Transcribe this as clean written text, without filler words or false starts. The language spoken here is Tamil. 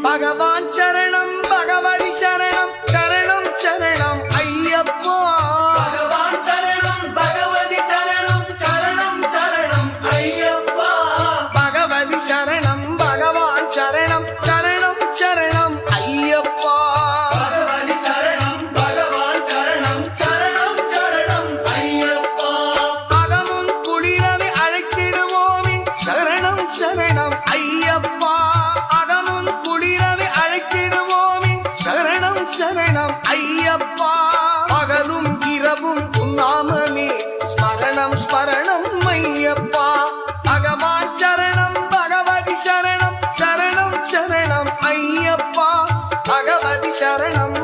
பகவான் சரணம் பகவதி சரணம் சரணம் சரணம் ஐயப்பா பகவான் சரணம் பகவதி சரணம் சரணம் சரணம் ஐயப்பா பகவதி சரணம் பகவான் சரணம் சரணம் சரணம் ஐயப்பா பகவதி சரணம் பகவான் சரணம் சரணம் சரணம் ஐயப்பா அகமும் குளிரவை அழைத்திடுவோமே சரணம் சரணம் ஐயப்பா அகமும் குளிரவை அழைத்திடுவோமே சரணம் சரணம் ஐயப்பா பகலும் இரவும் உன்னாமமே ஸ்மரணம் ஸ்மரணம் ஐயப்பா பகவான் சரணம் பகவதி சரணம் சரணம் சரணம் ஐயப்பா பகவதி சரணம்